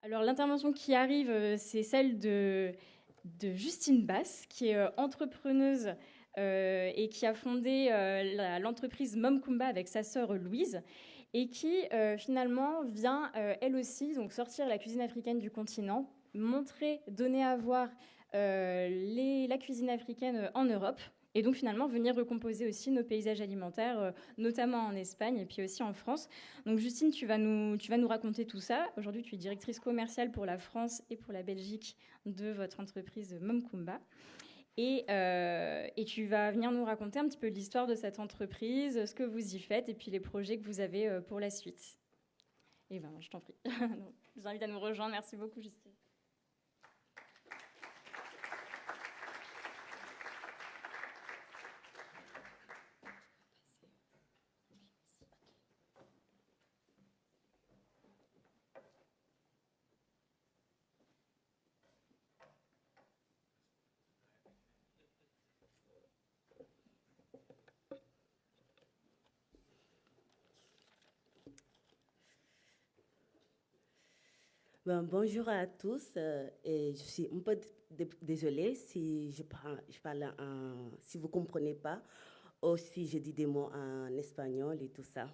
Alors l'intervention qui arrive, c'est celle de Justine Basse, qui est entrepreneuse et qui a fondé l'entreprise Mom Kumba avec sa sœur Louise, et qui finalement vient elle aussi donc sortir la cuisine africaine du continent, montrer, donner à voir la cuisine africaine en Europe. Et donc finalement venir recomposer aussi nos paysages alimentaires, notamment en Espagne et puis aussi en France. Donc Justine, tu vas nous raconter tout ça. Aujourd'hui, tu es directrice commerciale pour la France et pour la Belgique de votre entreprise Momkumba. Et tu vas venir nous raconter un petit peu l'histoire de cette entreprise, ce que vous y faites et puis les projets que vous avez pour la suite. Et ben, je t'en prie. Je vous invite à nous rejoindre. Merci beaucoup, Justine. Bonjour à tous. Et je suis un peu désolée si je parle si vous ne comprenez pas, ou si je dis des mots en espagnol et tout ça.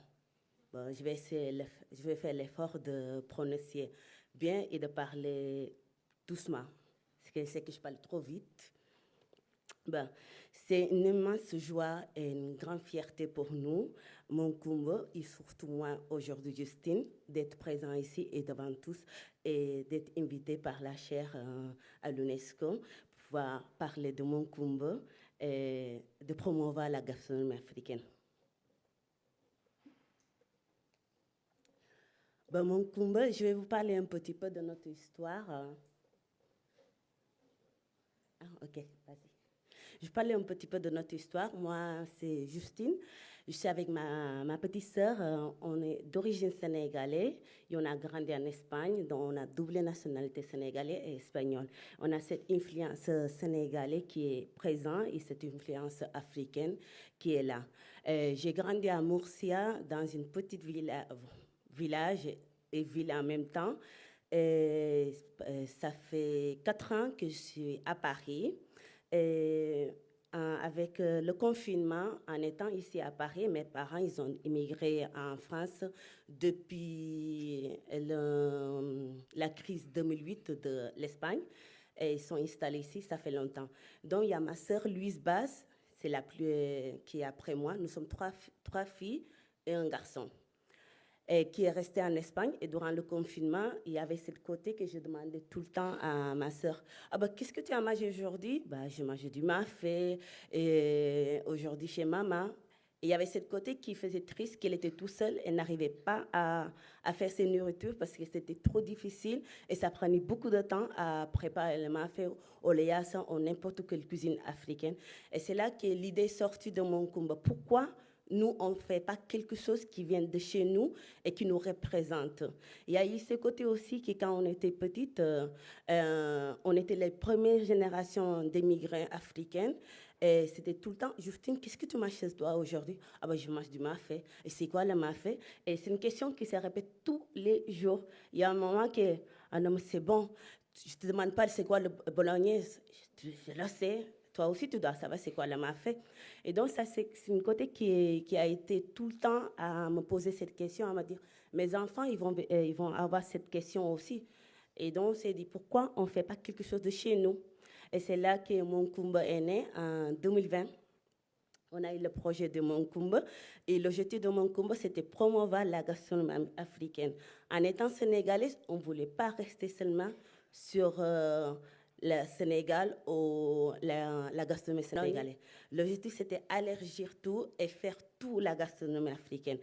Bon, je vais faire l'effort de prononcer bien et de parler doucement, parce que je sais que je parle trop vite. Ben, c'est une immense joie et une grande fierté pour nous, mon Kumba, et surtout moi aujourd'hui, Justine, d'être présent ici et devant tous et d'être invité par la chaire à l'UNESCO pour pouvoir parler de mon Kumba et de promouvoir la gastronomie africaine. Mon Kumba, je vais vous parler un petit peu de notre histoire. Ok, vas-y. Je vais parler un petit peu de notre histoire. Moi, c'est Justine. Je suis avec ma petite sœur. On est d'origine sénégalaise et on a grandi en Espagne, donc on a double nationalité sénégalaise et espagnole. On a cette influence sénégalaise qui est présente et cette influence africaine qui est là. J'ai grandi à Murcia, dans une petite village et ville en même temps. Ça fait 4 ans que je suis à Paris. Et, avec le confinement, en étant ici à Paris, mes parents, ils ont immigré en France depuis la crise 2008 de l'Espagne. Et ils sont installés ici, ça fait longtemps. Donc, il y a ma sœur Louise Basse, c'est la plus qui est après moi. Nous sommes trois filles et un garçon. Et qui est restée en Espagne. Et durant le confinement, il y avait ce côté que je demandais tout le temps à ma sœur. Ah bah, qu'est-ce que tu as mangé aujourd'hui? Bah, j'ai mangé du mafé et aujourd'hui chez maman. Et il y avait ce côté qui faisait triste, qu'elle était toute seule et n'arrivait pas à faire ses nourritures parce que c'était trop difficile et ça prenait beaucoup de temps à préparer le mafé au léassa ou n'importe quelle cuisine africaine. Et c'est là que l'idée est sortie de mon combat. Pourquoi nous, on ne fait pas quelque chose qui vient de chez nous et qui nous représente. Il y a eu ce côté aussi que quand on était petite, on était les premières générations d'émigrés africains. Et c'était tout le temps, Justine, qu'est-ce que tu manges chez toi aujourd'hui? Ah ben, je mange du mafé. Et c'est quoi le mafé? Et c'est une question qui se répète tous les jours. Il y a un moment que, ah non, mais c'est bon, je ne te demande pas c'est quoi le bolognaise. Je le sais. Toi aussi, tu dois savoir c'est quoi le mafé. Et donc, ça, c'est une côté qui a été tout le temps à me poser cette question, à me dire, mes enfants, ils vont avoir cette question aussi. Et donc, on s'est dit, pourquoi on ne fait pas quelque chose de chez nous? Et c'est là que mon Kumba est né en 2020. On a eu le projet de Mon Kumba. Et l'objectif de Mon Kumba, c'était promouvoir la gastronomie africaine. En étant sénégalaise, on ne voulait pas rester seulement sur le Sénégal ou la gastronomie sénégalaise. L'objectif, c'était élargir tout et faire tout la gastronomie africaine.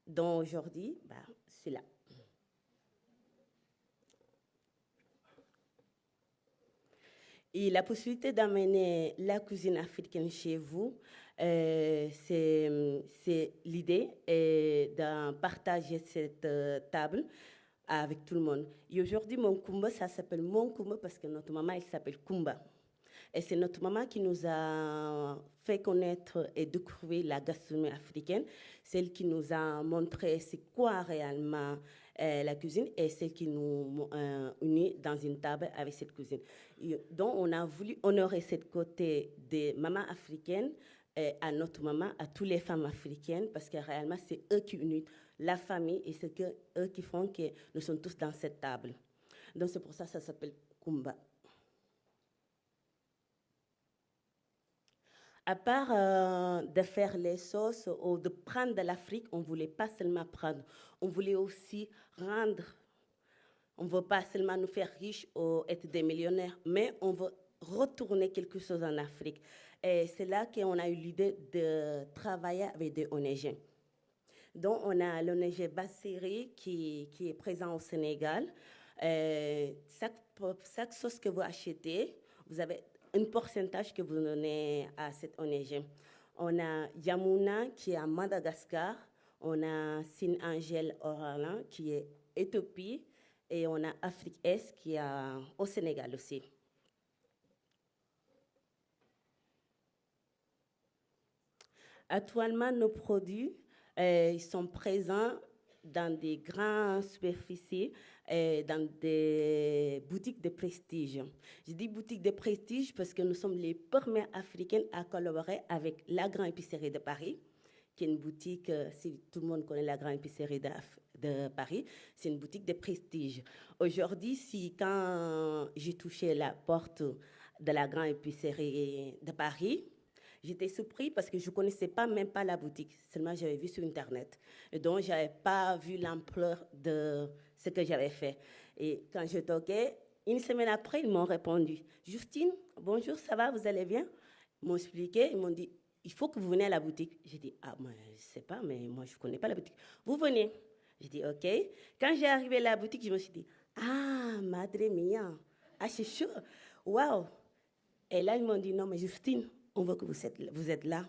Donc aujourd'hui, c'est là. Et la possibilité d'amener la cuisine africaine chez vous, c'est l'idée de partager cette table avec tout le monde. Et aujourd'hui, mon Kumba, ça s'appelle mon Kumba parce que notre maman, elle s'appelle Kumba. Et c'est notre maman qui nous a fait connaître et découvrir la gastronomie africaine. C'est elle qui nous a montré c'est quoi réellement la cuisine et ce qui nous unit dans une table avec cette cuisine. Donc, on a voulu honorer cette côté des mamans africaines à notre maman, à toutes les femmes africaines, parce que réellement, c'est eux qui unissent la famille et c'est eux qui font que nous sommes tous dans cette table. Donc, c'est pour ça que ça s'appelle Kumba. À part de faire les sauces ou de prendre de l'Afrique, on ne voulait pas seulement prendre, on voulait aussi rendre. On ne veut pas seulement nous faire riches ou être des millionnaires, mais on veut retourner quelque chose en Afrique. Et c'est là qu'on a eu l'idée de travailler avec des ONG. Donc, on a l'ONG Bassiri qui est présent au Sénégal. Chaque sauce que vous achetez, vous avez un pourcentage que vous donnez à cette ONG. On a Yamuna qui est à Madagascar, on a Sin Angel Oralan qui est Éthiopie et on a Afrique Est qui est au Sénégal aussi. Actuellement, nos produits ils sont présents dans des grandes superficies, dans des boutiques de prestige. Je dis boutiques de prestige parce que nous sommes les premières Africaines à collaborer avec la Grande Épicerie de Paris, qui est une boutique, si tout le monde connaît la Grande Épicerie de Paris, c'est une boutique de prestige. Aujourd'hui, quand j'ai touché la porte de la Grande Épicerie de Paris, j'étais surprise parce que je ne connaissais même pas la boutique, seulement j'avais vu sur Internet. Et donc, je n'avais pas vu l'ampleur de ce que j'avais fait. Et quand je toquais, une semaine après, ils m'ont répondu. « Justine, bonjour, ça va, vous allez bien ?» Ils m'ont expliqué, ils m'ont dit « Il faut que vous veniez à la boutique. » J'ai dit « Ah, moi, je ne sais pas, mais moi, je ne connais pas la boutique. » « Vous venez. » J'ai dit « OK. » Quand j'ai arrivé à la boutique, je me suis dit « Ah, madre mia, ah, c'est chaud. Waouh !» Et là, ils m'ont dit « Non, mais Justine, on veut que vous êtes là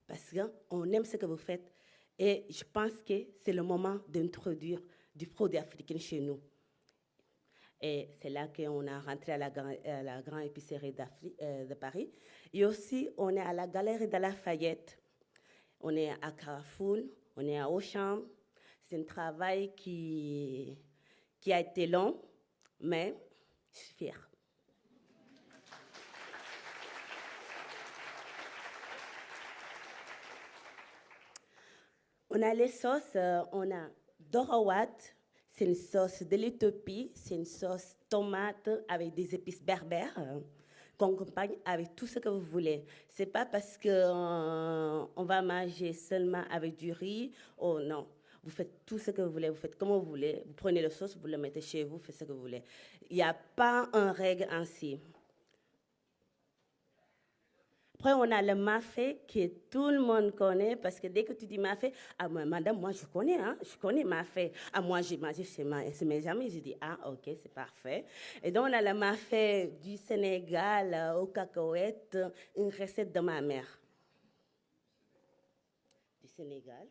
parce qu'on aime ce que vous faites. Et je pense que c'est le moment d'introduire du produit africain chez nous. » Et c'est là qu'on a rentré à la Grande Épicerie de Paris. Et aussi, on est à la Galerie de Lafayette. On est à Carrefour, on est à Auchan. C'est un travail qui a été long, mais je suis fière. On a les sauces, on a Dorawat, c'est une sauce de l'Éthiopie, c'est une sauce tomate avec des épices berbères qu'on accompagne avec tout ce que vous voulez. C'est pas parce qu'on on va manger seulement avec du riz, oh non. Vous faites tout ce que vous voulez, vous faites comme vous voulez, vous prenez la sauce, vous la mettez chez vous, vous faites ce que vous voulez. Il n'y a pas une règle ainsi. Après, on a le mafé que tout le monde connaît parce que dès que tu dis mafé, ah, madame, moi je connais mafé. Ah, moi j'ai mangé chez mes amis, j'ai dit, ah, ok, c'est parfait. Et donc, on a le mafé du Sénégal aux cacahuètes, une recette de ma mère. Du Sénégal.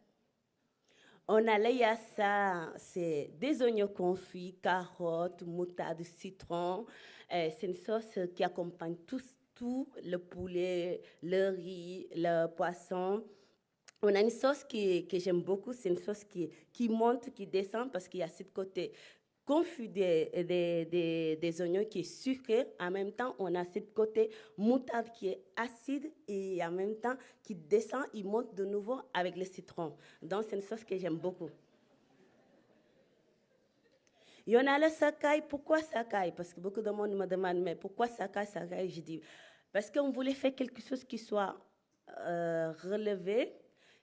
On a le yassa, c'est des oignons confits, carottes, moutarde, citron. C'est une sauce qui accompagne tout, le poulet, le riz, le poisson. On a une sauce que j'aime beaucoup, c'est une sauce qui monte, qui descend parce qu'il y a ce côté confus des oignons qui est sucré. En même temps, on a ce côté moutarde qui est acide et en même temps qui descend, il monte de nouveau avec le citron. Donc, c'est une sauce que j'aime beaucoup. Il y en a le sakai. Pourquoi sakai? Parce que beaucoup de monde me demande, mais pourquoi sakai? Je dis, parce qu'on voulait faire quelque chose qui soit relevé.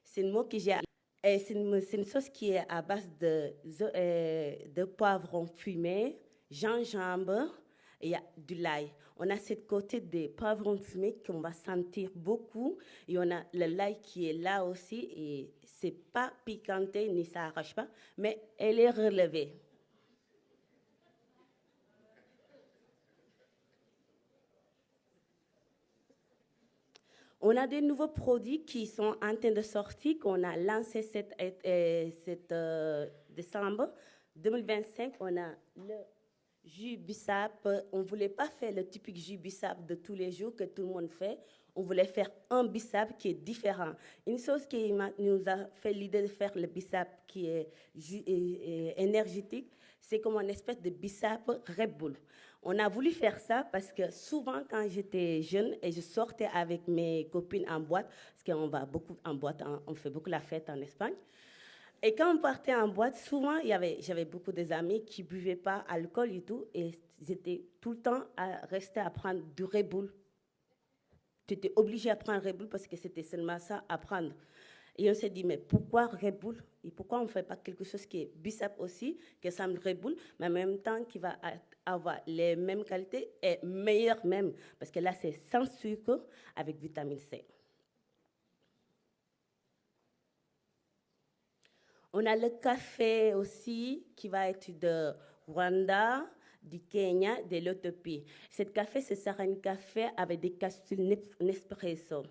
C'est un mot que j'ai. C'est une sauce qui est à base de poivrons fumés, gingembre et du l'ail. On a cette côté des poivrons fumés qu'on va sentir beaucoup. Et on a le l'ail qui est là aussi. Et c'est pas piquanté ni ça arrache pas, mais elle est relevée. On a des nouveaux produits qui sont en train de sortir, qu'on a lancé cette décembre 2025. On a le jus bissap, on ne voulait pas faire le typique jus bissap de tous les jours que tout le monde fait. On voulait faire un bissap qui est différent. Une chose qui nous a fait l'idée de faire le bissap qui est énergétique, c'est comme une espèce de bissap Red Bull. On a voulu faire ça parce que souvent, quand j'étais jeune et je sortais avec mes copines en boîte, parce qu'on va beaucoup en boîte, on fait beaucoup la fête en Espagne. Et quand on partait en boîte, souvent, j'avais beaucoup d'amis qui ne buvaient pas alcool et tout, et ils étaient tout le temps à rester à prendre du Red Bull. Tu étais obligé à prendre Red Bull parce que c'était seulement ça à prendre. Et on s'est dit, mais pourquoi Red Bull? Et pourquoi on ne fait pas quelque chose qui est bissap aussi, qui ressemble Red Bull, mais en même temps qui va avoir les mêmes qualités et meilleur même? Parce que là, c'est sans sucre avec vitamine C. On a le café aussi qui va être de Rwanda, du Kenya, de l'Éthiopie. Ce café, ce sera un café avec des capsules Nespresso.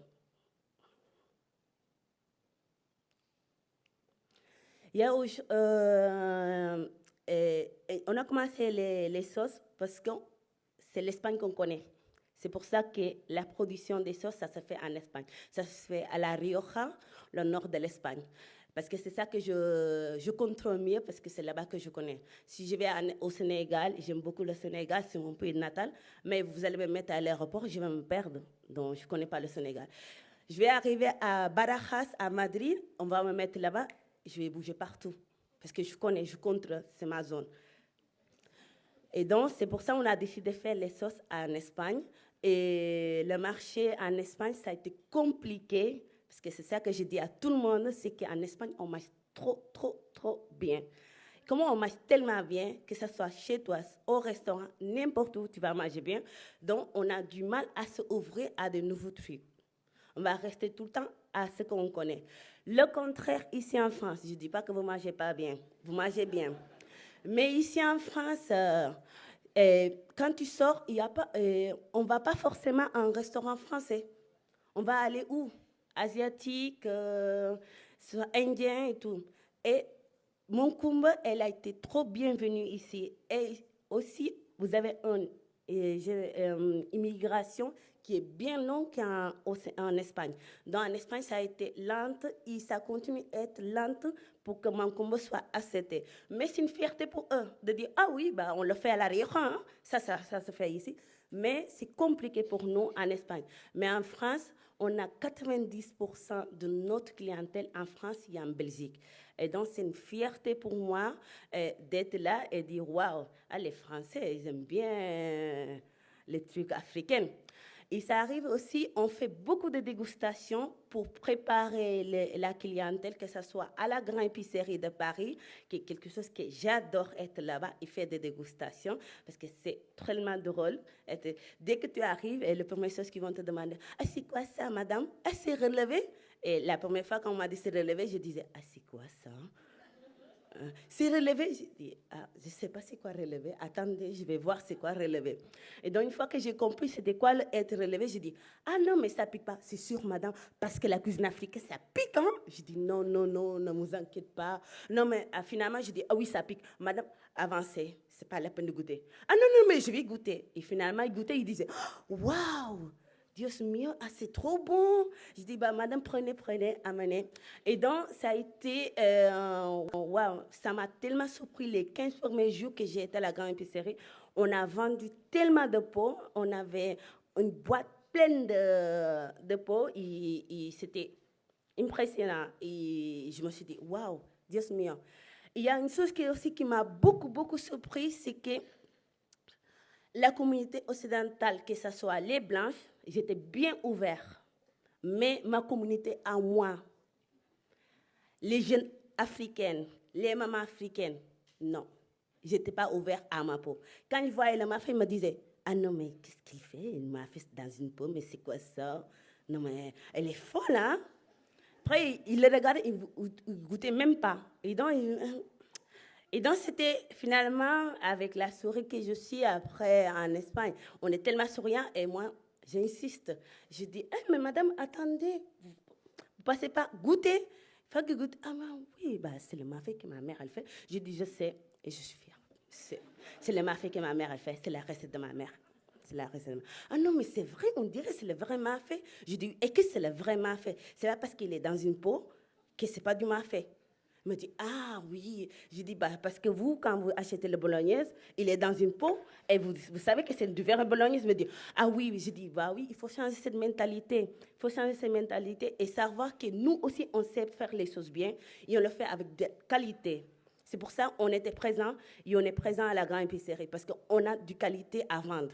Il y a, on a commencé les sauces parce que c'est l'Espagne qu'on connaît. C'est pour ça que la production des sauces, ça se fait en Espagne. Ça se fait à La Rioja, le nord de l'Espagne. Parce que c'est ça que je contrôle mieux, parce que c'est là-bas que je connais. Si je vais au Sénégal, j'aime beaucoup le Sénégal, c'est mon pays natal, mais vous allez me mettre à l'aéroport, je vais me perdre. Donc, je ne connais pas le Sénégal. Je vais arriver à Barajas, à Madrid, on va me mettre là-bas, je vais bouger partout. Parce que je connais, je contrôle, c'est ma zone. Et donc, c'est pour ça qu'on a décidé de faire les sauces en Espagne. Et le marché en Espagne, ça a été compliqué, parce que c'est ça que je dis à tout le monde, c'est qu'en Espagne, on mange trop bien. Comment on mange tellement bien, que ce soit chez toi, au restaurant, n'importe où, tu vas manger bien. Donc, on a du mal à s'ouvrir à de nouveaux trucs. On va rester tout le temps à ce qu'on connaît. Le contraire, ici en France, je ne dis pas que vous ne mangez pas bien, vous mangez bien. Mais ici en France, quand tu sors, on ne va pas forcément à un restaurant français. On va aller où? Asiatique, indien et tout. Et mon Kumba, elle a été trop bienvenue ici. Et aussi, vous avez une immigration qui est bien longue en Espagne. Donc, en Espagne, ça a été lente et ça continue à être lente pour que mon combo soit accepté. Mais c'est une fierté pour eux de dire, ah oui, bah, on le fait à La Rioja, hein? Ça se fait ici. Mais c'est compliqué pour nous en Espagne. Mais en France, on a 90% de notre clientèle en France et en Belgique. Et donc, c'est une fierté pour moi d'être là et de dire, waouh, les Français, ils aiment bien les trucs africains. Et ça arrive aussi, on fait beaucoup de dégustations pour préparer la clientèle, que ce soit à la grande épicerie de Paris, qui est quelque chose que j'adore être là-bas et faire des dégustations, parce que c'est tellement drôle. Dès que tu arrives, et la première chose qu'ils vont te demander, « Ah, c'est quoi ça, madame? Ah, c'est relevé ?» Et la première fois qu'on m'a dit c'est relevé, je disais, « Ah, c'est quoi ça? » C'est relevé, je dis, ah, je ne sais pas c'est quoi relevé, attendez, je vais voir c'est quoi relevé. Et donc une fois que j'ai compris c'était quoi être relevé, je dis, ah non, mais ça ne pique pas, c'est sûr madame, parce que la cuisine africaine, ça pique, hein? Je dis, non, ne vous inquiétez pas. Non, mais finalement, je dis, ah oui, ça pique. Madame, avancez, ce n'est pas la peine de goûter. Ah non, mais je vais goûter. Et finalement, il goûtait, il disait, waouh! Dios mio, ah, c'est trop bon. Je dis, bah, madame, prenez, amenez. Et donc, ça a été, waouh, ça m'a tellement surpris les 15 premiers jours que j'ai été à la grande épicerie. On a vendu tellement de pots, on avait une boîte pleine de pots, et c'était impressionnant. Et je me suis dit, waouh, Dios mio. Il y a une chose qui m'a beaucoup surpris, c'est que la communauté occidentale, que ce soit les blanches, j'étais bien ouvert. Mais ma communauté à moi, les jeunes africaines, les mamans africaines, non. Je n'étais pas ouvert à ma peau. Quand ils voyaient ma fille, ils me disaient, ah non, mais qu'est-ce qu'il fait? Il m'a fait dans une peau, mais c'est quoi ça? Non, mais elle est folle, hein? Après, ils le regardaient, ils ne goûtaient même pas. Et donc, c'était finalement avec la souris que je suis après en Espagne. On est tellement souriants et moi, j'insiste. Je dis, mais madame, attendez, vous passez pas, goûtez. Il faut que goûte. Ah, oui, bah, c'est le mafé que ma mère, elle fait. Je dis, je sais et je suis fière. C'est le mafé que ma mère a fait, c'est la recette de ma mère. C'est la recette de ma... Ah non, mais c'est vrai, on dirait que c'est le vrai mafé. Je dis, et que c'est le vrai mafé? C'est pas parce qu'il est dans une peau que c'est pas du mafé. Il me dit, ah oui. Je dis, bah, parce que vous, quand vous achetez le bolognaise, il est dans une peau et vous savez que c'est du vrai bolognaise. Il me dit, ah oui. Je dis, bah oui, il faut changer cette mentalité. Il faut changer cette mentalité et savoir que nous aussi, on sait faire les choses bien et on le fait avec de qualité. C'est pour ça qu'on était présent et on est présent à la grande épicerie parce qu'on a du qualité à vendre.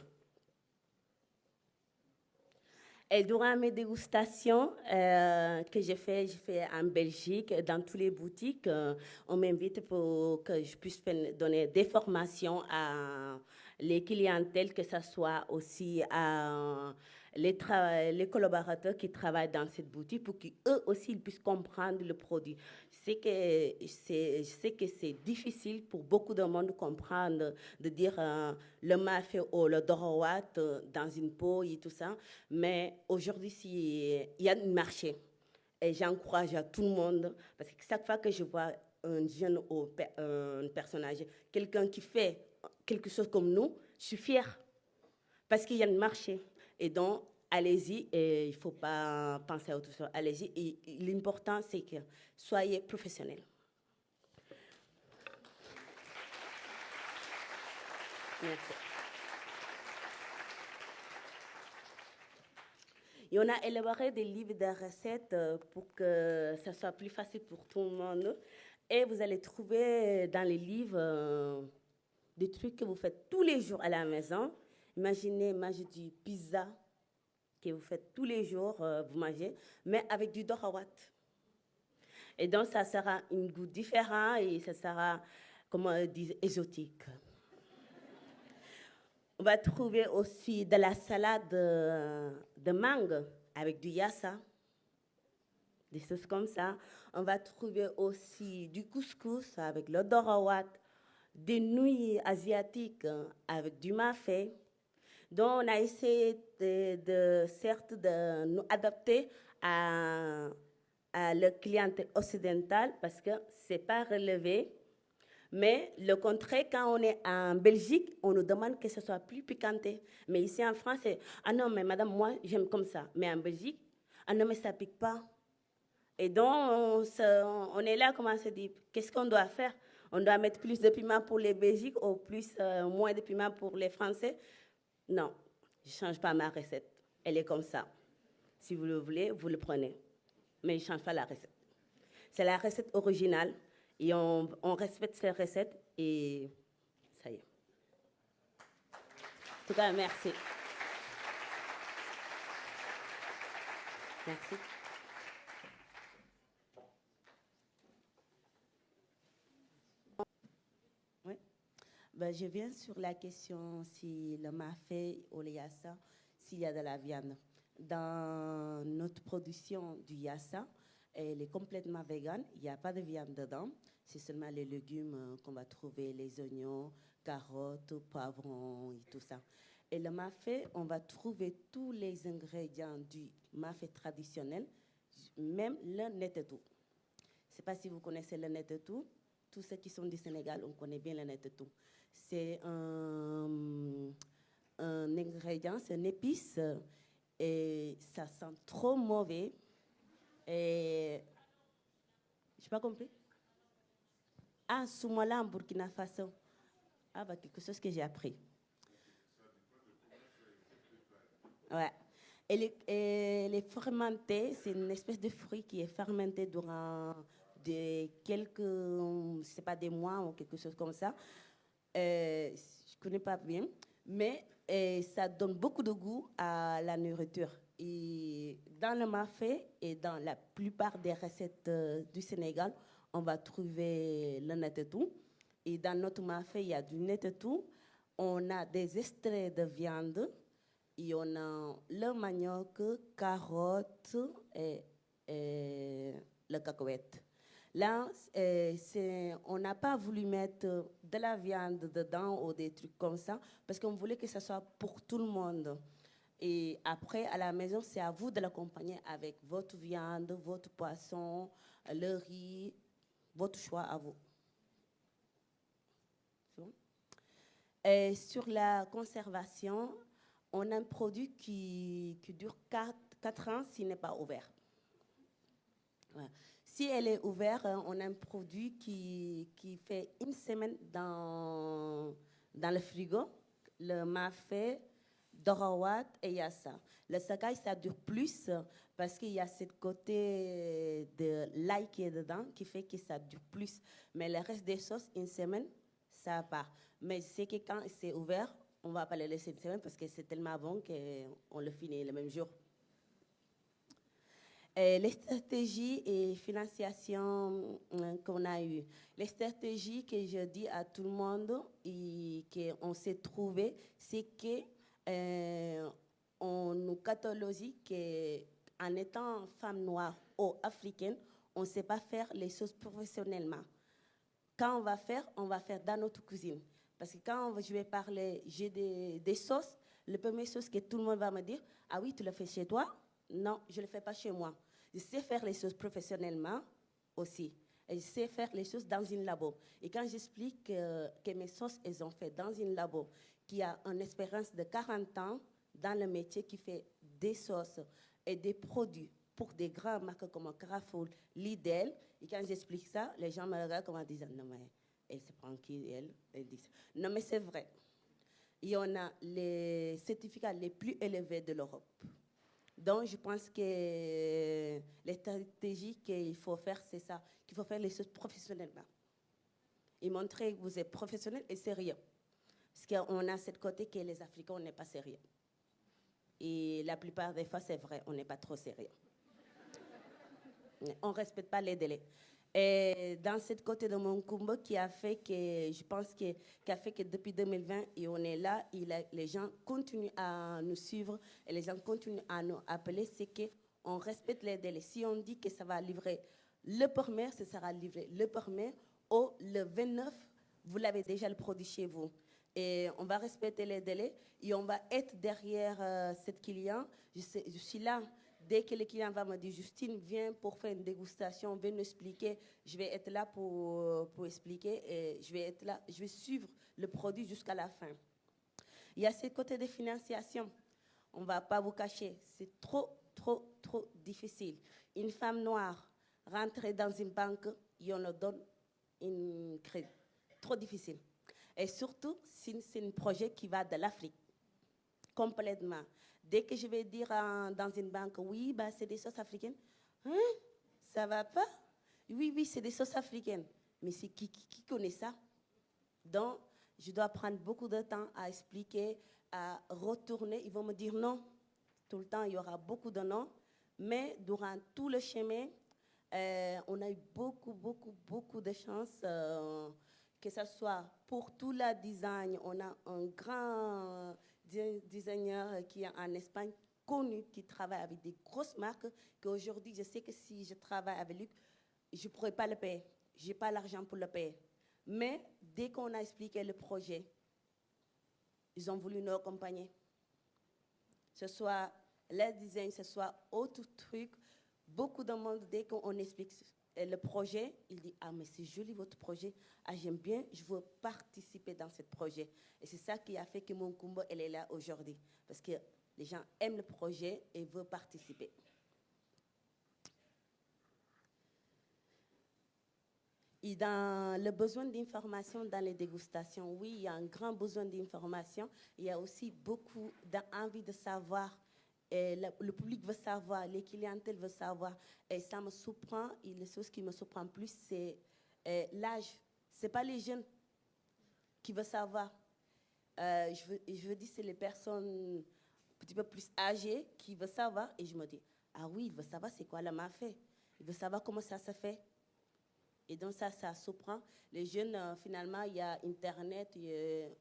Et durant mes dégustations que j'ai fait en Belgique, dans toutes les boutiques, on m'invite pour que je puisse donner des formations à les clientèles, que ce soit aussi à les collaborateurs qui travaillent dans cette boutique pour qu'eux aussi ils puissent comprendre le produit. Je sais que c'est difficile pour beaucoup de monde de comprendre, de dire le mafé ou le droit dans une peau et tout ça. Mais aujourd'hui, il y a un marché. Et j'encourage à tout le monde, parce que chaque fois que je vois un jeune ou un personnage, quelqu'un qui fait quelque chose comme nous, je suis fière. Parce qu'il y a un marché. Et donc, allez-y, et il ne faut pas penser à autre chose. Allez-y. Et l'important, c'est que soyez professionnels. Merci. Et on a élaboré des livres de recettes pour que ça soit plus facile pour tout le monde. Et vous allez trouver dans les livres des trucs que vous faites tous les jours à la maison. Imaginez manger du pizza que vous faites tous les jours, vous mangez, mais avec du dorawat. Et donc, ça sera un goût différent et ça sera, comment on dit, exotique. On va trouver aussi de la salade de mangue avec du yassa, des choses comme ça. On va trouver aussi du couscous avec le dorawat, des nouilles asiatiques avec du mafé. Donc, on a essayé certes de nous adapter à la clientèle occidentale parce que ce n'est pas relevé. Mais le contraire, quand on est en Belgique, on nous demande que ce soit plus piquanté. Mais ici en France, c'est ah non, mais madame, moi, j'aime comme ça. Mais en Belgique, ah non, mais ça ne pique pas. Et donc, on est là, comment se dit, qu'est-ce qu'on doit faire? On doit mettre plus de piment pour les Belgiques ou moins de piment pour les Français? Non, je ne change pas ma recette. Elle est comme ça. Si vous le voulez, vous le prenez. Mais je ne change pas la recette. C'est la recette originale. Et on respecte ces recettes et ça y est. En tout cas, merci. Merci. Oui. Ben, je viens sur la question si le mafé ou le yassa, s'il y a de la viande. Dans notre production du yassa, elle est complètement végane. Il n'y a pas de viande dedans. C'est seulement les légumes qu'on va trouver, les oignons, carottes, poivrons et tout ça. Et le mafé, on va trouver tous les ingrédients du mafé traditionnel, même le netetou. Je ne sais pas si vous connaissez le netetou. Tous ceux qui sont du Sénégal, on connaît bien le netetou. C'est un ingrédient, c'est une épice et ça sent trop mauvais. Et je n'ai pas compris. Ah, Soumala en Burkina Faso. Ah, bah, quelque chose que j'ai appris. Ouais. Elle est fermentée, c'est une espèce de fruit qui est fermenté durant quelques, je sais pas, des mois ou quelque chose comme ça. Je ne connais pas bien, mais ça donne beaucoup de goût à la nourriture. Et dans le mafé et dans la plupart des recettes du Sénégal, on va trouver le netetou. Et dans notre mafé, il y a du netetou. On a des extraits de viande. Et on a le manioc, carottes et le cacahuète. Là, on n'a pas voulu mettre de la viande dedans ou des trucs comme ça parce qu'on voulait que ce soit pour tout le monde. Et après, à la maison, c'est à vous de l'accompagner avec votre viande, votre poisson, le riz, votre choix à vous. C'est bon? Et sur la conservation, on a un produit qui dure 4 ans s'il n'est pas ouvert. Voilà. Si elle est ouverte, on a un produit qui fait 1 semaine dans le frigo, le mafé, Dorawat et Yassa. Le sakai, ça dure plus parce qu'il y a ce côté de l'ail qui est dedans qui fait que ça dure plus. Mais le reste des sauces, 1 semaine, ça part. Mais c'est que quand c'est ouvert, on ne va pas le laisser 1 semaine parce que c'est tellement bon qu'on le finit le même jour. Les stratégies et financiation qu'on a eues. Les stratégies que je dis à tout le monde et qu'on s'est trouvé, c'est que on nous catalogue qu'en étant femme noire ou africaine, on ne sait pas faire les choses professionnellement. Quand on va faire dans notre cuisine. Parce que quand je vais parler, j'ai des sauces, la première chose que tout le monde va me dire, ah oui, tu le fais chez toi? Non, je ne le fais pas chez moi. Je sais faire les choses professionnellement aussi. Et je sais faire les choses dans une labo. Et quand j'explique que mes sauces, elles ont fait dans une labo, qui a une expérience de 40 ans dans le métier, qui fait des sauces et des produits pour des grandes marques comme Carrefour, Lidl, et quand j'explique ça, les gens me regardent comme en disant, non mais elle se prend qui, elle dit, non mais c'est vrai. Et on a les certificats les plus élevés de l'Europe. Donc, je pense que les stratégies qu'il faut faire, c'est ça, qu'il faut faire les choses professionnellement. Et montrer que vous êtes professionnel et sérieux. Parce qu'on a cette côté que les Africains, on n'est pas sérieux. Et la plupart des fois, c'est vrai, on n'est pas trop sérieux. On ne respecte pas les délais. Et dans cette côté de mon combat qui a fait que, je pense qui a fait que depuis 2020, et on est là, les gens continuent à nous suivre et les gens continuent à nous appeler, c'est qu'on respecte les délais. Si on dit que ça va livrer le 1er, ce sera livré le 1er, ou le 29, vous l'avez déjà le produit chez vous. Et on va respecter les délais et on va être derrière cette client. Je suis là. Dès que le client va me dire, Justine, viens pour faire une dégustation, viens nous expliquer, je vais être là pour expliquer et je vais être là, je vais suivre le produit jusqu'à la fin. Il y a ce côté de financiation. On ne va pas vous cacher, c'est trop difficile. Une femme noire rentrer dans une banque et on leur donne une crédit. Trop difficile. Et surtout, c'est un projet qui va de l'Afrique, complètement. Dès que je vais dire dans une banque, oui, bah, c'est des sauces africaines, hein, ça va pas? Oui, c'est des sauces africaines. Mais c'est qui connaît ça? Donc, je dois prendre beaucoup de temps à expliquer, à retourner. Ils vont me dire non. Tout le temps, il y aura beaucoup de non. Mais durant tout le chemin, on a eu beaucoup de chance, que ce soit pour tout le design. On a un grand designer qui est en Espagne, connu, qui travaille avec des grosses marques, qu'aujourd'hui, je sais que si je travaille avec lui, je ne pourrais pas le payer. Je n'ai pas l'argent pour le payer. Mais dès qu'on a expliqué le projet, ils ont voulu nous accompagner. Ce soit le design, ce soit autre truc. Beaucoup de monde, dès qu'on explique le projet, il dit, ah mais c'est joli votre projet, ah j'aime bien, je veux participer dans ce projet. Et c'est ça qui a fait que mon combat, elle est là aujourd'hui. Parce que les gens aiment le projet et veulent participer. Et dans le besoin d'information dans les dégustations, oui, il y a un grand besoin d'information. Il y a aussi beaucoup d'envie de savoir. Et le public veut savoir, les clientèles veulent savoir. Et ça me surprend. Et les choses qui me surprennent plus, c'est l'âge. Ce n'est pas les jeunes qui veulent savoir. Je veux dire, c'est les personnes un petit peu plus âgées qui veulent savoir. Et je me dis, ah oui, il veut savoir c'est quoi la mafé. Il veut savoir comment ça se fait. Et donc ça surprend. Les jeunes, finalement, il y a Internet,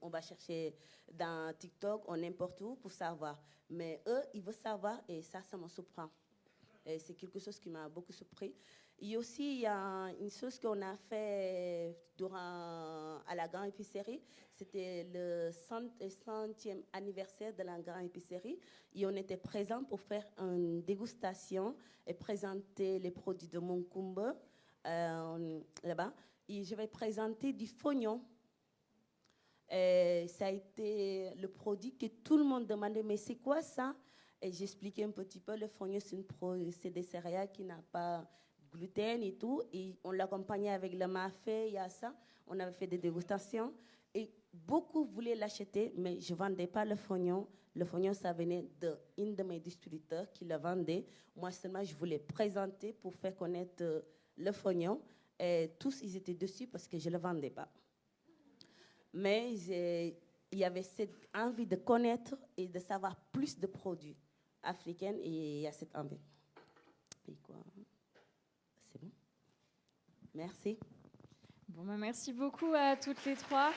on va chercher dans TikTok, on n'importe où pour savoir. Mais eux, ils veulent savoir et ça me surprend. Et c'est quelque chose qui m'a beaucoup surpris. Et aussi, il y a une chose qu'on a fait à la Grande Épicerie. C'était le 100e anniversaire de la Grande Épicerie. Et on était présents pour faire une dégustation et présenter les produits de Monkumba. Là-bas, et je vais présenter du fognon. Ça a été le produit que tout le monde demandait, mais c'est quoi ça? Et j'expliquais un petit peu, le fonio, c'est des céréales qui n'ont pas gluten et tout, et on l'accompagnait avec le mafé, il y a ça, on avait fait des dégustations, et beaucoup voulaient l'acheter, mais je ne vendais pas le fonio. Le fonio, ça venait d'une de mes distributeurs qui le vendait. Moi seulement, je voulais présenter pour faire connaître le fonio, et tous, ils étaient dessus parce que je ne le vendais pas. Mais il y avait cette envie de connaître et de savoir plus de produits africains, et il y a cette envie. Et quoi? C'est bon? Merci. Bon, merci beaucoup à toutes les trois.